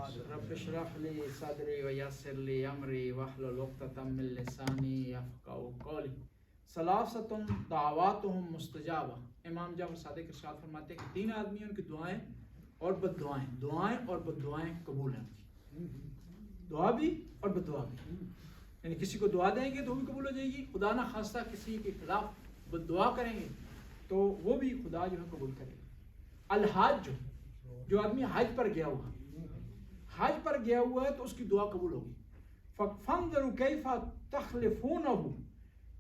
رب اشرح لی صدری ویسر لی امری واحلل عقدۃ من لسانی یفقهوا قولی ثلاثۃ دعواتهم مستجابہ. امام جعفر صادق ارشاد فرماتے ہیں کہ تین آدمی ہیں، ان کی دعائیں اور بد دعائیں، دعائیں اور بد دعائیں قبول ہیں. دعا بھی اور بد دعا بھی، یعنی کسی کو دعا دیں گے تو وہ بھی قبول ہو جائے گی، خدا نہ خواستہ کسی کے خلاف بد دعا کریں گے تو وہ بھی خدا جو ہے قبول کرے گا. الحاج جو آدمی حج پر گیا ہوا، حج پر گیا ہوا ہے تو اس کی دعا قبول ہوگی. فَانظُرُوا كَيْفَ تَخْلِفُونَهُ،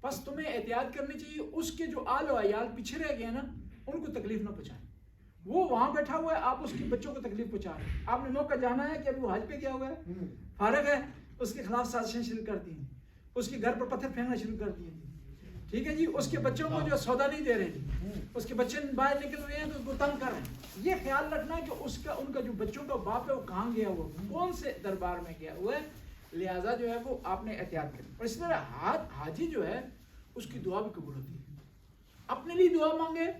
بس تمہیں احتیاط کرنی چاہیے اس کے جو آل و عیال پیچھے رہ گئے نا ان کو تکلیف نہ پہنچائیں. وہ وہاں بیٹھا ہوا ہے، آپ اس کے بچوں کو تکلیف پہنچا رہے ہیں. آپ نے موقع جانا ہے کہ ابھی وہ حج پہ گیا ہوا ہے، فارغ ہے، اس کے خلاف سازشیں شروع کر دی ہیں، اس کے گھر پر پتھر پھینکنا شروع کر دیے. ٹھیک ہے جی، اس کے بچوں کو جو سودا نہیں دے رہے جی، اس کے بچے باہر نکل رہے ہیں تو اس کو تنگ کر رہے ہیں. یہ خیال رکھنا ہے کہ اس کا ان کا جو بچوں کا باپ ہے وہ کہاں گیا ہوا، کون سے دربار میں گیا ہوا ہے، لہٰذا جو ہے وہ آپ نے احتیاط کرنی. اور اس طرح حاجی جو ہے اس کی دعا بھی قبول ہوتی ہے. اپنے لیے دعا مانگے،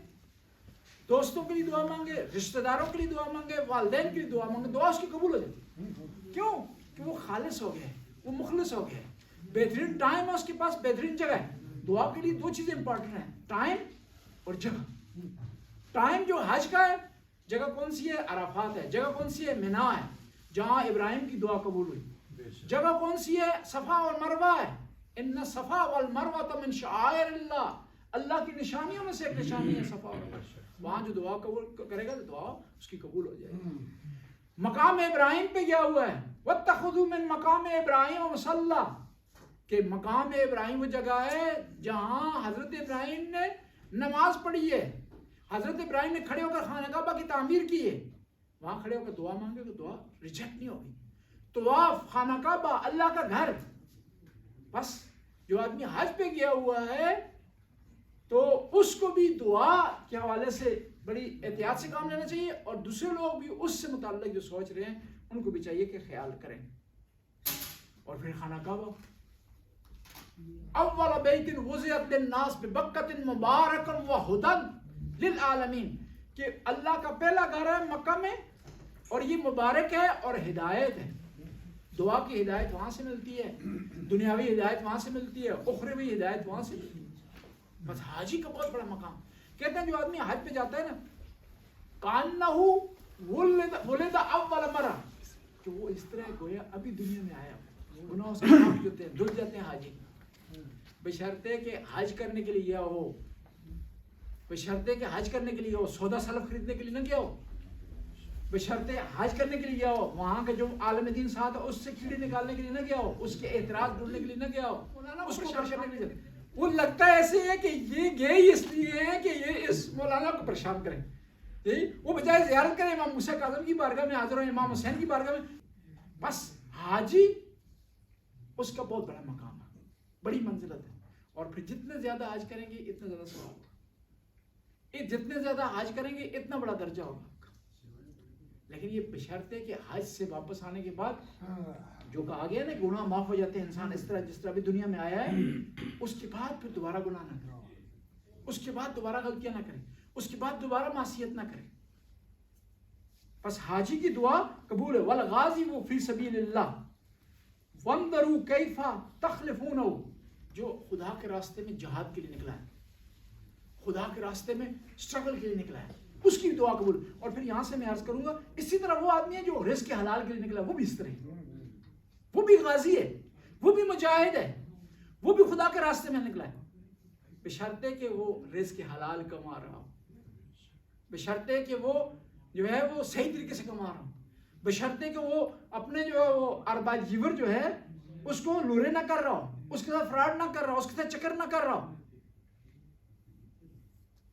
دوستوں کے لیے دعا مانگے، رشتہ داروں کے لیے دعا مانگے، والدین کے لیے دعا مانگے، دعا اس کی قبول ہو جاتی ہے. کیوں؟ کہ وہ خالص ہو گیا ہے، وہ مخلص ہو گیا ہے، بہترین ٹائم ہے اس کے پاس، بہترین جگہ ہے. دعا کے لیے دو چیزیں امپورٹنٹ ہیں، ٹائم اور جگہ. ٹائم جو حج کا ہے، جگہ کون سی ہے؟ عرفات ہے. جگہ کون سی ہے؟ مینا ہے جہاں ابراہیم کی دعا قبول ہوئی. جگہ کون سی ہے؟ صفا اور مروہ ہے. ان الصفا والمروہ من شعائر اللہ، اللہ کی نشانیوں میں سے ایک نشانی ہے صفا اور مروہ. وہاں جو دعا قبول کرے گا تو دعا اس کی قبول ہو جائے گی. مقام ابراہیم پہ گیا ہوا ہے، واتخذوا من مقام ابراہیم مصلی، کہ مقام ابراہیم وہ جگہ ہے جہاں حضرت ابراہیم نے نماز پڑھی ہے، حضرت ابراہیم نے کھڑے ہو کر خانہ کعبہ کی تعمیر کی ہے. وہاں کھڑے ہو کر دعا مانگے تو دعا ریجیکٹ نہیں ہوگی. طواف خانہ کعبہ اللہ کا گھر. بس جو آدمی حج پہ گیا ہوا ہے تو اس کو بھی دعا کے حوالے سے بڑی احتیاط سے کام لینا چاہیے، اور دوسرے لوگ بھی اس سے متعلق جو سوچ رہے ہیں ان کو بھی چاہیے کہ خیال کریں. اور پھر خانہ کعبہ اول بیت وضعت للناس ببکۃ مبارک وہدی للعالمین، کہ اللہ کا پہلا گھر ہے مکہ میں اور یہ مبارک ہے اور ہدایت ہے. دعا کی ہدایت وہاں سے ملتی ہے، دنیاوی ہدایت وہاں سے ملتی ہے، اخروی ہدایت وہاں سے ملتی ہے. بس حاجی کا بہت بڑا مقام. کہتے ہیں جو آدمی حج پہ جاتا ہے نا، کانہ ولد اول مرہ، کہ وہ اس طرح گویا ابھی دنیا میں آیا، گناہوں سے معاف ہوتے ہیں، دھل جاتے ہیں حاجی. بشرطے کہ حج کرنے کے لیے گیا ہو، بشرطے کہ حج کرنے کے لیے ہو، سودا سلف خریدنے کے لیے نہ گیا ہو، بشرطے حج کرنے کے لیے گیا ہو، وہاں کے جو عالم دین ساتھ ہے اس سے کیڑے نکالنے کے لیے نہ گیا ہو، اس کے اعتراض ڈھونڈنے کے لیے نہ گیا ہو، اس کو پریشان کرنے کے لیے. وہ لگتا ہے ایسے ہے کہ یہ گئے ہی اس لیے ہے کہ یہ اس مولانا کو پریشان کریں. وہ بجائے زیارت کریں امام موسیٰ کاظم کی بارگاہ میں حاضر ہو، امام حسین کی بارگاہ میں. بس حاجی اس کا بہت بڑا مقام ہے، بڑی منزلت ہے. اور پھر جتنے زیادہ حج کریں گے اتنا زیادہ ثواب ہوگا، جتنے زیادہ حج کریں گے اتنا بڑا درجہ ہوگا. لیکن یہ بشرط ہے کہ حج سے واپس آنے کے بعد جو کہا گیا نا گناہ معاف ہو جاتے ہیں انسان اس طرح جس طرح بھی دنیا میں آیا ہے، اس کے بعد پھر دوبارہ گناہ نہ کرے، اس کے بعد دوبارہ غلطیاں نہ کرے، اس کے بعد دوبارہ معصیت نہ کرے. بس حاجی کی دعا قبول ہے. والغازی وہ فی سبیل اللہ وانظروا کیف تخلفونہ، جو خدا کے راستے میں جہاد کے لیے نکلا ہے، خدا کے راستے میں اسٹرگل کے لیے نکلا ہے، اس کی دعا قبول. اور پھر یہاں سے میں عرض کروں گا اسی طرح وہ آدمی ہے جو رزق حلال کے لیے نکلا، وہ بھی اس طرح، وہ بھی غازی ہے، وہ بھی مجاہد ہے، وہ بھی خدا کے راستے میں نکلا ہے، بشرطے کہ وہ رزق حلال کما رہا ہو، بشرطے کہ وہ جو ہے وہ صحیح طریقے سے کما رہا ہو، بشرطے کہ وہ اپنے جو ہے وہ اربا جیور جو ہے اس کو لورے نہ کر رہا ہو، اس کے ساتھ فراڈ نہ کر رہا ہو، اس کے ساتھ چکر نہ کر رہا ہو.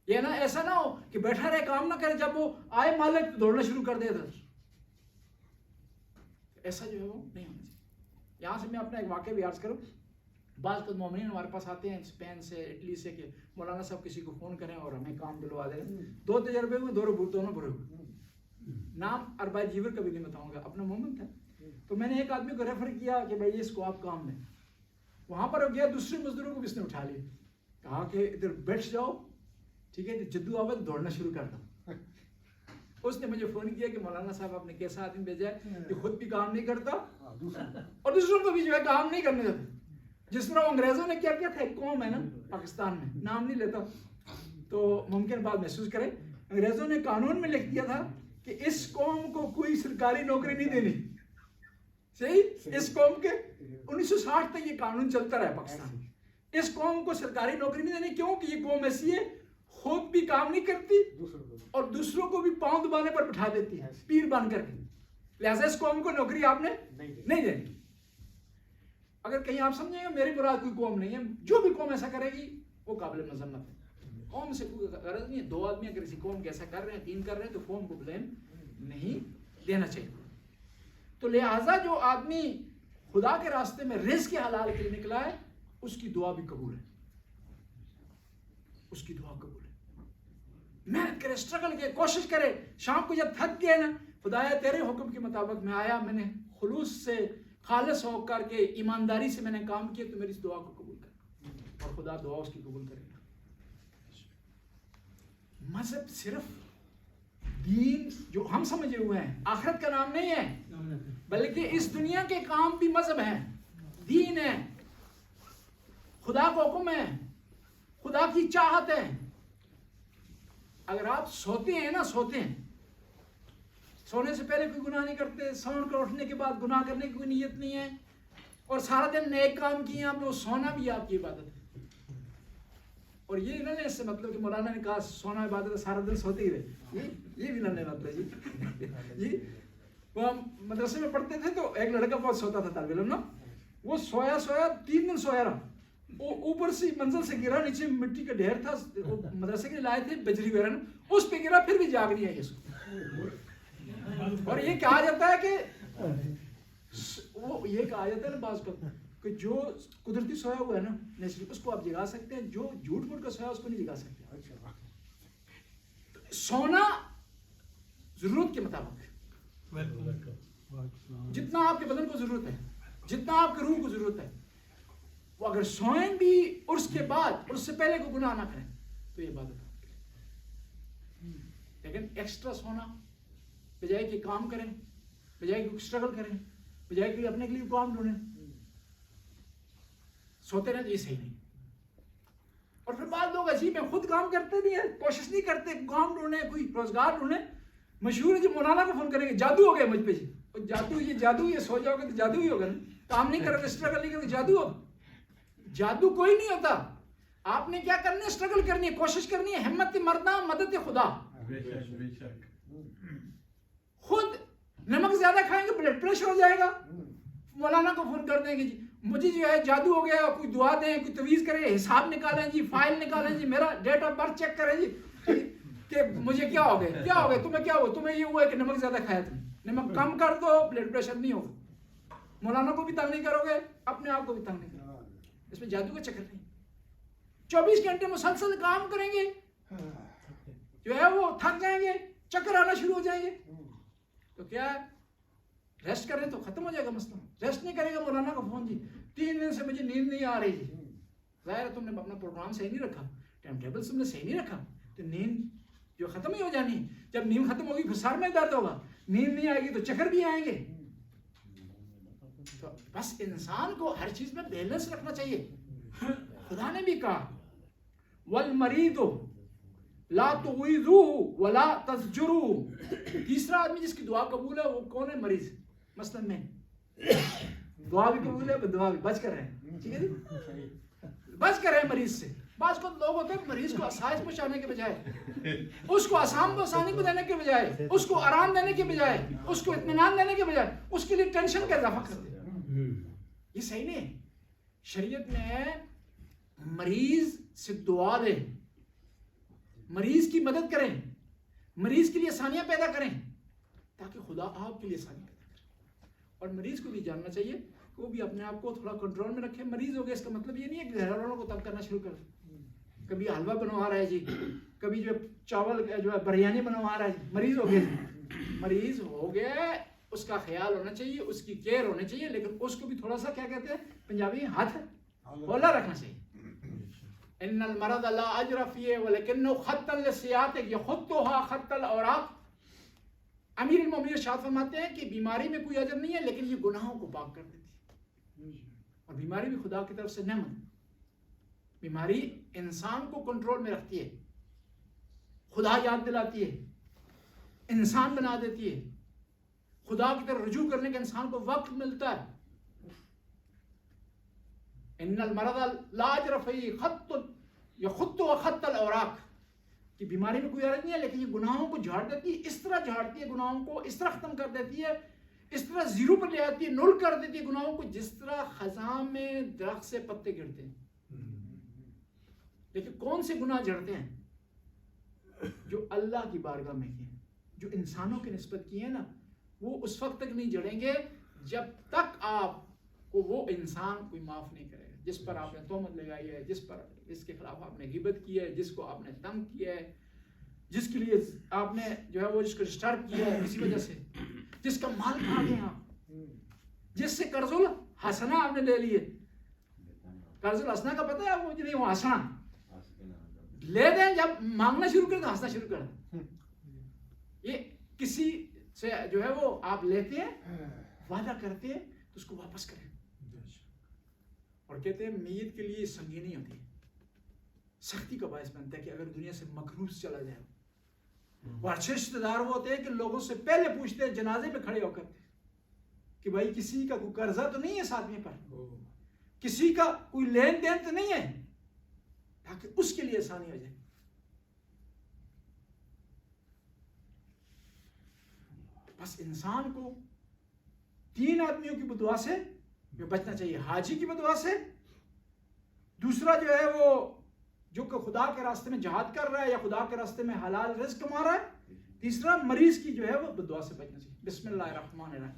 یہ نہ ایسا نہ ہو کہ بیٹھا رہے کام نہ کرے، جب وہ آئے مالک تو دوڑنا شروع کر دے ادھر. ایسا جو ہے وہ نہیں ہونا چاہیے. یہاں سے میں اپنا ایک واقعہ بھی عرض کروں. بعض خود مومنین ہمارے پاس آتے ہیں اسپین سے، اٹلی سے، کہ مولانا صاحب کسی کو فون کریں اور ہمیں کام دلوا دیں. 2 تجربے ہوئے، دونوں برے ہوئے. نام اربا جیور کا بھی نہیں بتاؤں گا، اپنا مومن تھا. تو میں نے ایک آدمی کو ریفر کیا کہ بھائی اس کو آپ کام دیں. وہاں پر گیا، دوسرے مزدوروں کو بھی اس نے اٹھا لیا، کہا کہ ادھر بیٹھ جاؤ، ٹھیک ہے، جدو آباد دوڑنا شروع کر دو. اس نے مجھے فون کیا کہ مولانا صاحب آپ نے کیسا آدمی بھیجا ہے کہ خود بھی کام نہیں کرتا اور دوسروں کو بھی جو ہے کام نہیں کرنے دیتا. جس طرح انگریزوں نے کیا کیا تھا, ایک قوم ہے نا پاکستان میں, نام نہیں لیتا تو ممکن بات محسوس کرے, انگریزوں نے قانون میں لکھ دیا تھا کہ اس قوم کو کوئی سرکاری نوکری نہیں دینی. صحیح, اس قوم کے 1960 تک یہ قانون چلتا رہا پاکستان میں, اس قوم کو سرکاری نوکری نہیں دینی. کیوں کہ یہ قوم ایسی ہے خود بھی کام نہیں کرتی اور دوسروں کو بھی پاؤں دبانے پر بٹھا دیتی ہے پیر بن کر کے. لہٰذا اس قوم کو نوکری آپ نے نہیں دینی. اگر کہیں آپ سمجھیں گے میری مراد کوئی قوم نہیں ہے, جو بھی قوم ایسا کرے گی وہ قابل مذمت ہے. قوم سے کوئی غرض نہیں ہے. دو آدمی اگر کسی قوم کے ایسا کر رہے ہیں, 3 کر رہے ہیں, تو قوم کو بلیم نہیں دینا چاہیے. تو لہٰذا جو آدمی خدا کے راستے میں رزق کے حلال کے لیے نکلا ہے اس کی دعا بھی قبول ہے, اس کی دعا قبول ہے. محنت کرے, اسٹرگل کرے, کوشش کرے. شام کو جب تھک گئے نا, خدایا تیرے حکم کے مطابق میں آیا, میں نے خلوص سے خالص ہو کر کے ایمانداری سے میں نے کام کیا, تو میری اس دعا کو قبول کر, اور خدا دعا اس کی قبول کرے گا. مذہب صرف دین جو ہم سمجھے ہوئے ہیں آخرت کا نام نہیں ہے, بلکہ اس دنیا کے کام بھی مذہب ہیں, دین ہے, خدا کا حکم ہے, خدا کی چاہت ہے. اگر آپ سوتے ہیں نا, سوتے ہیں, سونے سے پہلے کوئی گناہ نہیں کرتے, سون کر اٹھنے کے بعد گناہ کرنے کی کوئی نیت نہیں ہے, اور سارا دن نیک کام کیے آپ نے, سونا بھی آپ کی عبادت ہے. اور یہ نہ لیں اس سے مطلب کہ مولانا نے کہا سونا عبادت ہے, سارا دن سوتے ہی رہے, یہ بھی نہ لیں مطلب جی. وہ ہم مدرسے میں پڑھتے تھے تو ایک لڑکا بہت سوتا تھا طالب علم نا, وہ سویا 3 دن سویا رہا, وہ اوپر سے منزل سے گرا, نیچے مٹی کا ڈھیر تھا, مدرسے کے لائے تھے بجری وغیرہ, اس پہ گرا, پھر بھی جاگ نہیں آئی اس کو. اور یہ کہا جاتا ہے کہ وہ یہ کہا جاتا ہے نا بعض کو کہ جو قدرتی سویا ہوا ہے نا نیچرلی, اس کو آپ جگا سکتے ہیں, جو جھوٹ موٹ کا سویا اس کو نہیں جگا سکتے. سونا ضرورت کے مطابق, جتنا آپ کے بدن کو ضرورت ہے, جتنا آپ کے روح کو ضرورت ہے, وہ اگر سوئیں بھی اور اس کے بعد اور اس سے پہلے کو گناہ نہ کریں تو یہ عبادت ہے. لیکن ایکسٹرا سونا, بجائے کہ کام کریں, بجائے کہ اسٹرگل کریں, بجائے کہ اپنے کے لیے کام ڈھونڈیں, سوتے رہیں, تو یہ صحیح نہیں. اور پھر بعض لوگ عجیب ہیں, خود کام کرتے نہیں ہیں, کوشش نہیں کرتے, کام ڈھونڈیں, کوئی روزگار ڈھونڈیں. مشہور ہے جی مولانا کو فون کریں گے, جادو ہو گیا مجھ پہ جی, اور جادو, یہ جادو, یہ سو جاؤ گے تو جادو ہی ہوگا نا, کام نہیں کرو گے, اسٹرگل نہیں کرو گے, جادو ہوگا. جادو کوئی نہیں ہوتا. آپ نے کیا کرنا ہے, اسٹرگل کرنی ہے, کوشش کرنی ہے, ہمت مردہ مدد خدا. خود نمک زیادہ کھائیں گے بلڈ پریشر ہو جائے گا, مولانا کو فون کر دیں گے جی مجھے جو ہے جادو ہو گیا, کوئی دعا دیں, کوئی تویز کرے, حساب نکالیں جی, فائل نکالیں جی, میرا ڈیٹ آف برتھ چیک کریں جی کہ مجھے کیا ہو گیا, کیا ہو گیا, تمہیں کیا ہوا, تمہیں یہ ہوا ہے کہ نمک زیادہ کھایا تم, نمک کم کر دو, بلڈ پریشر نہیں ہوگا. مولانا کو بھی تنگ نہیں کرو گے, اپنے آپ کو بھی تنگ نہیں کرو گے. اس میں جادو کا چکر نہیں. 24 گھنٹے مسلسل کام کریں گے, جو ہے وہ تھک جائیں گے, چکر آنا شروع ہو جائیں گے, تو کیا ہے, ریسٹ کریں تو ختم ہو جائے گا مسئلہ. ریسٹ نہیں کرے گا, مولانا کا فون جی 3 دن سے مجھے نیند نہیں آ رہی جی, ظاہر ہے تم نے اپنا پروگرام صحیح نہیں رکھا, ٹائم ٹیبل تم نے صحیح نہیں رکھا, تو نیند جو ختم ہی ہو جانی. جب نیند ختم ہوگی پھر سر میں درد ہوگا, نیند نہیں آئے گی تو چکر بھی آئیں گے. تو بس انسان کو ہر چیز میں بیلنس رکھنا چاہیے. خدا نے بھی کہا والمریض لا تغیظوه ولا تزجروه. تیسرا آدمی جس کی دعا قبول ہے وہ کون ہے, مریض. مثلا میں دعا بھی قبول ہے, دعا بھی بچ کر رہے ہیں, ٹھیک ہے جی, بچ کر رہے ہیں مریض سے. بعض کو لوگ ہوتے ہیں مریض کو آسائش پہنچانے کے بجائے, اس کو آسان آسانی کو دینے کے بجائے, اس کو آرام دینے کے بجائے, اس کو اطمینان دینے کے بجائے اس کے لیے ٹینشن کا اضافہ کرتے ہیں. یہ صحیح نہیں ہے. شریعت میں مریض سے دعا دیں, مریض کی مدد کریں, مریض کے لیے آسانیاں پیدا کریں, تاکہ خدا آپ کے لیے آسانی پیدا کرے. اور مریض کو بھی جاننا چاہیے کہ وہ بھی اپنے آپ کو تھوڑا کنٹرول میں رکھے. مریض ہو گیا اس کا مطلب یہ نہیں ہے کہ گھر والوں کو تنگ کرنا شروع کر دیں. کبھی حلوہ بنوا رہا ہے جی, کبھی جو چاول جو ہے بریانی بنوا رہا ہے جی, مریض ہو گیا جی. مریض ہو گیا, اس کا خیال ہونا چاہیے, اس کی کیئر ہونی چاہیے, لیکن اس کو بھی تھوڑا سا کیا کہتے ہیں پنجابی میں, ہاتھ اولا رکھنا چاہیے. ان المرض لا اجر فيه ولكنه خط للسيئات يخطها خط الاوراق. امیر المومنین ارشاد فرماتے ہیں کہ بیماری میں کوئی اجر نہیں ہے لیکن یہ گناہوں کو پاک کر دیتی ہے. اور بیماری بھی خدا کی طرف سے نعمت ہے. بیماری انسان کو کنٹرول میں رکھتی ہے، خدا یاد دلاتی ہے، انسان بنا دیتی ہے، خدا کی طرف رجوع کرنے کا انسان کو وقت ملتا ہے. ان المرض لا اجر فیہ خط یخط وخط الاوراق، کہ بیماری میں کوئی عرض نہیں ہے لیکن یہ گناہوں کو جھاڑ دیتی ہے. اس طرح جھاڑتی ہے گناہوں کو، اس طرح ختم کر دیتی ہے، اس طرح زیرو پر لے آتی ہے، نل کر دیتی ہے گناہوں کو، جس طرح خزاں میں درخت سے پتے گرتے ہیں. لیکن کون سے گناہ جھڑتے ہیں؟ جو اللہ کی بارگاہ میں کیے، جو انسانوں کی نسبت کیے ہیں نا، وہ اس وقت تک نہیں جھڑیں گے جب تک آپ کو وہ انسان کوئی معاف نہیں کرے گا جس پر آپ نے تہمت لگائی ہے، جس کے خلاف آپ نے غیبت کی ہے، جس کو آپ نے تنگ کیا ہے، جس کے لیے آپ نے جو ہے وہ جس کو ڈسٹرب کیا ہے کسی وجہ سے، جس کا مال کھا گئے آپ، جس سے قرض الحسنہ آپ نے لے لیے. قرض الحسنہ کا پتہ ہے آپ کو؟ نہیں، وہ حسنہ لے دیں، جب مانگنا شروع کریں تو ہنسنا شروع کر دیں. یہ کسی سے جو ہے وہ آپ لیتے ہیں، وعدہ کرتے ہیں تو اس کو واپس کریں، اور کہتے ہیں میت کے لیے سنگینی ہوتی ہے، سختی کا باعث بنتا ہے کہ اگر دنیا سے مخروص چلا جائے. اور اچھے رشتے دار وہ ہوتے ہیں کہ لوگوں سے پہلے پوچھتے ہیں جنازے پہ کھڑے ہو کر کہ بھائی کسی کا کوئی قرضہ تو نہیں ہے ساتھ میں پر، کسی کا کوئی لین دین تو نہیں ہے، تاکہ اس کے لیے آسانی ہو جائے. بس انسان کو 3 آدمیوں کی بدعا سے بچنا چاہیے. حاجی کی بدعا سے، دوسرا جو ہے وہ جو کہ خدا کے راستے میں جہاد کر رہا ہے یا خدا کے راستے میں حلال رزق کما رہا ہے، تیسرا مریض کی جو ہے وہ بدعا سے بچنا چاہیے. بسم اللہ الرحمن الرحیم.